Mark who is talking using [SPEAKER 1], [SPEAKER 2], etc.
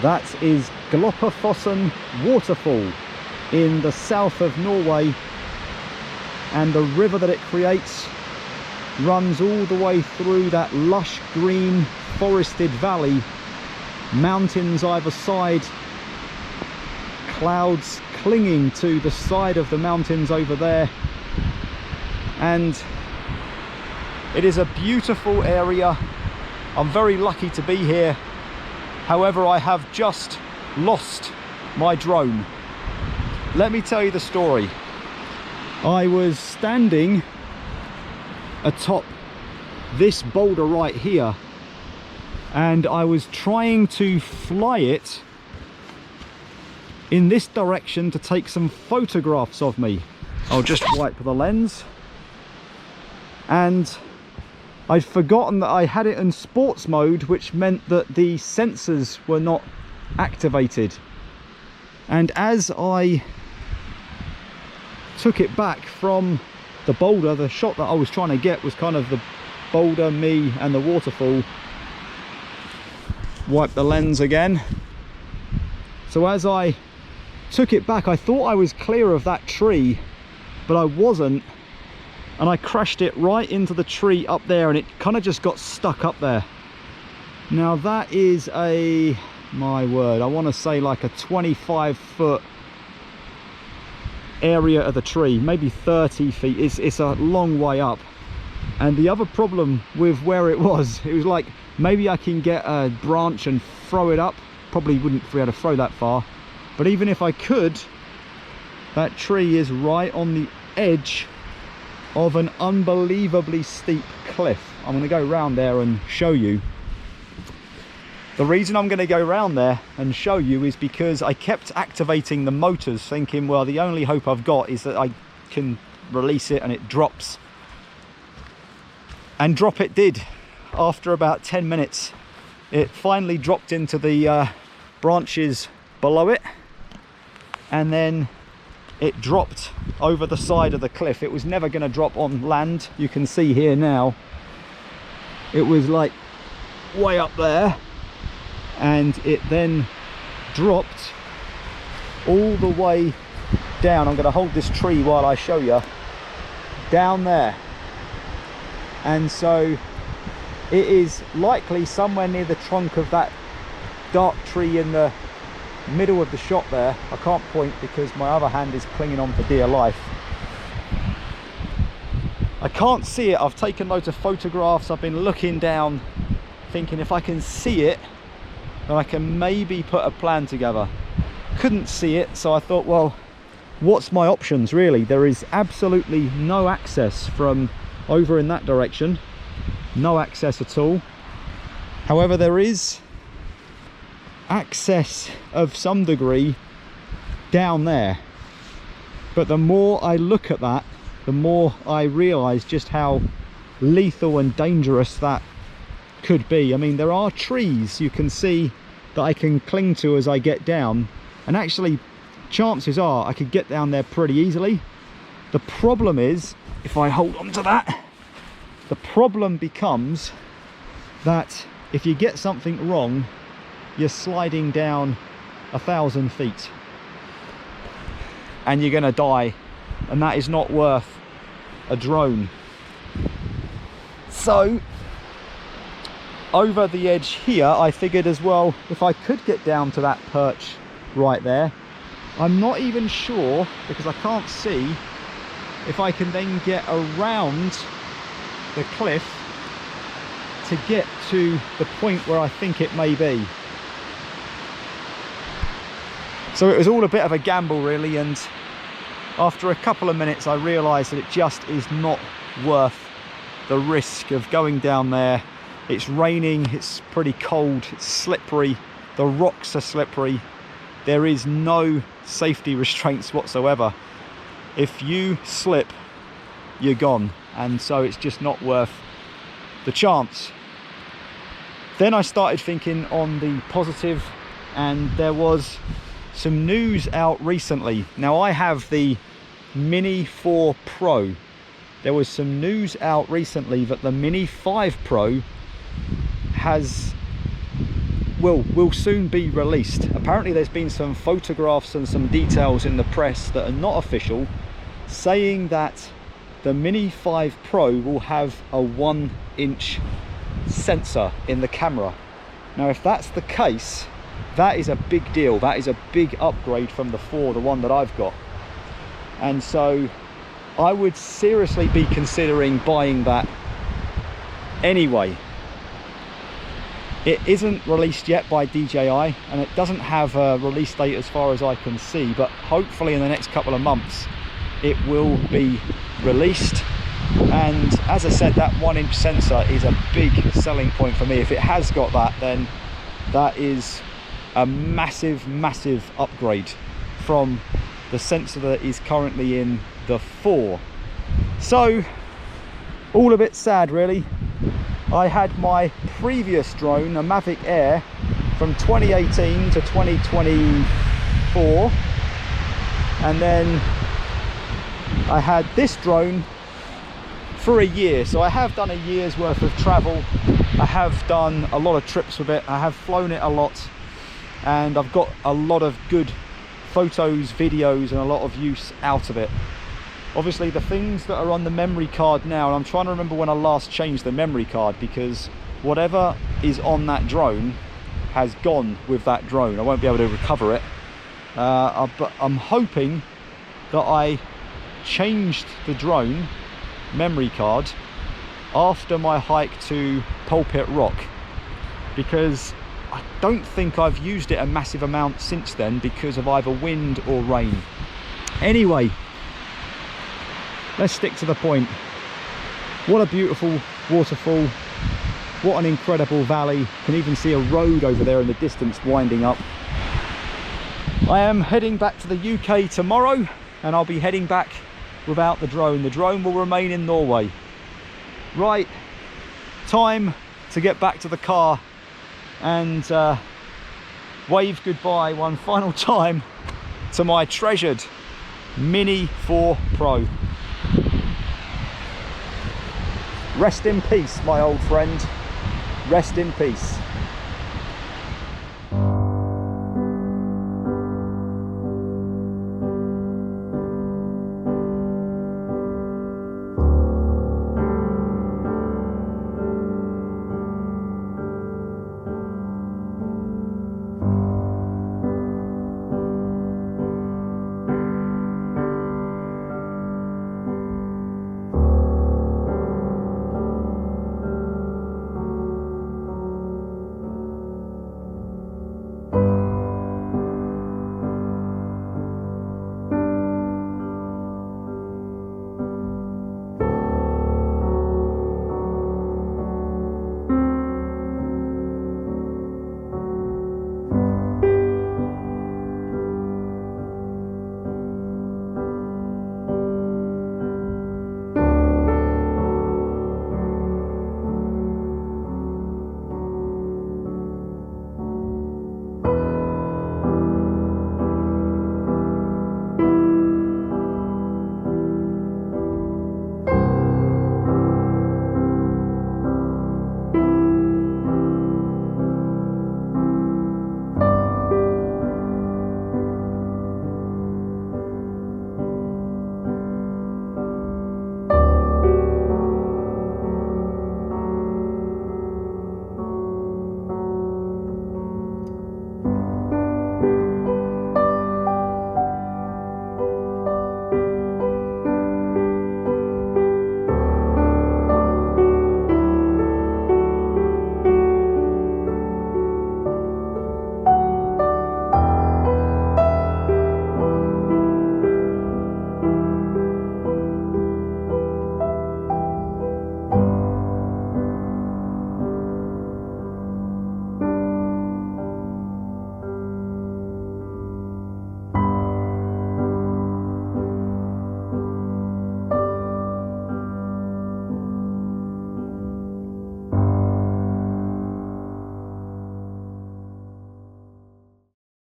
[SPEAKER 1] That is Gloppefossen Waterfall in the south of Norway, and the river that it creates runs all the way through that lush green forested valley, mountains either side, clouds clinging to the side of the mountains over there, and it is a beautiful area. I'm very lucky to be here. However, I have just lost my drone. Let me tell you the story. I was standing atop this boulder right here, and I was trying to fly it in this direction to take some photographs of me. I'll just wipe the lens. And I'd forgotten that I had it in sports mode, which meant that the sensors were not activated. And as I took it back from the boulder, the shot that I was trying to get was kind of the boulder, me and the waterfall. Wipe the lens again. So as I took it back, I thought I was clear of that tree, but I wasn't. And I crashed it right into the tree up there, and it kind of just got stuck up there. Now that is a, my word, I want to say like a 25-foot area of the tree, maybe 30 feet. It's a long way up. And the other problem with where it was like, maybe I can get a branch and throw it up. Probably wouldn't be able to throw that far, but even if I could, that tree is right on the edge of an unbelievably steep cliff. I'm going to go round there and show you. The reason I'm going to go round there and show you is because I kept activating the motors, thinking, well, the only hope I've got is that I can release it and it drops. And drop it did. After about 10 minutes, it finally dropped into the branches below it, and then it dropped over the side of the cliff. It was never going to drop on land. You can see here now, it was like way up there, and it then dropped all the way down. I'm going to hold this tree while I show you, down there. And so it is likely somewhere near the trunk of that dark tree in the middle of the shot there. I can't point because my other hand is clinging on for dear life. I can't see it. I've taken loads of photographs. I've been looking down thinking if I can see it, then I can maybe put a plan together. Couldn't see it, so I thought, well, what's my options really? There is absolutely no access from over in that direction, no access at all. However, there is access of some degree down there, but the more I look at that, the more I realize just how lethal and dangerous that could be. I mean, there are trees you can see that I can cling to as I get down, and actually chances are I could get down there pretty easily. The problem is, if I hold on to that, the problem becomes that if you get something wrong, you're sliding down 1,000 feet and you're gonna die, and that is not worth a drone. So over the edge here, I figured as well, if I could get down to that perch right there, I'm not even sure, because I can't see, if I can then get around the cliff to get to the point where I think it may be. So it was all a bit of a gamble really, and after a couple of minutes I realized that it just is not worth the risk of going down there. It's raining, it's pretty cold, it's slippery, the rocks are slippery, there is no safety restraints whatsoever. If you slip, you're gone, and so it's just not worth the chance. Then I started thinking on the positive, and there was some news out recently. Now I have the Mini 4 Pro. There was some news out recently that the Mini 5 Pro will soon be released. Apparently there's been some photographs and some details in the press that are not official, saying that the Mini 5 Pro will have a 1-inch sensor in the camera. Now if that's the case, that is a big deal. That is a big upgrade from the one that I've got. And so I would seriously be considering buying that anyway. It isn't released yet by DJI, and it doesn't have a release date as far as I can see, but hopefully in the next couple of months it will be released. And as I said, that 1-inch sensor is a big selling point for me. If it has got that, then that is a massive upgrade from the sensor that is currently in the 4. So all a bit sad really. I had my previous drone, a Mavic Air, from 2018 to 2024, and then I had this drone for a year. So I have done a year's worth of travel. I have done a lot of trips with it. I have flown it a lot, and I've got a lot of good photos, videos, and a lot of use out of it. Obviously the things that are on the memory card now, and I'm trying to remember when I last changed the memory card, because whatever is on that drone has gone with that drone. I won't be able to recover it, but I'm hoping that I changed the drone memory card after my hike to Pulpit Rock, because I don't think I've used it a massive amount since then because of either wind or rain. Anyway, let's stick to the point. What a beautiful waterfall. What an incredible valley. You can even see a road over there in the distance winding up. I am heading back to the UK tomorrow, and I'll be heading back without the drone. The drone will remain in Norway. Right, time to get back to the car and wave goodbye one final time to my treasured Mini 4 Pro. Rest in peace, my old friend. Rest in peace.